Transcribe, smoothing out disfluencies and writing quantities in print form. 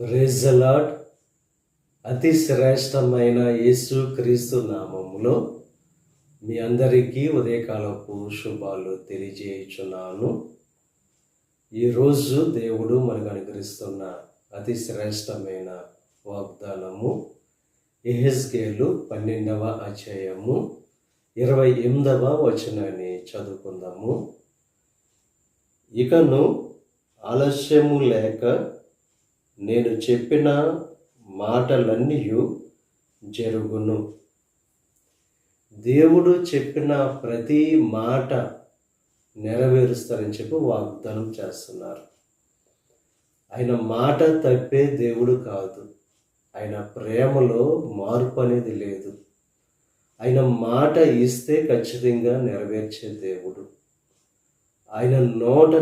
Praise the lord. అతి శ్రేష్టమైన యేసు క్రీస్తు నామములో మీ అందరికీ ఉదయకాలపు శుభాలు తెలియజేయుచున్నాను. ఈరోజు దేవుడు మనకు అనుగ్రహిస్తున్న అతి శ్రేష్టమైన వాగ్దానము యెహెజ్కేలు 12వ అధ్యాయము 28వ వచనాన్ని చదువుకుందాము. ఇకను ఆలస్యము లేక నేను చెప్పిన మాటలన్నీ జరుగును. దేవుడు చెప్పిన ప్రతి మాట నెరవేరుస్తారని చెప్పి వాగ్దానం చేస్తున్నారు. ఆయన మాట తప్పే దేవుడు కాదు. ఆయన ప్రేమలో మార్పు అనేది లేదు. ఆయన మాట ఇస్తే ఖచ్చితంగా నెరవేర్చే దేవుడు. ఆయన నోట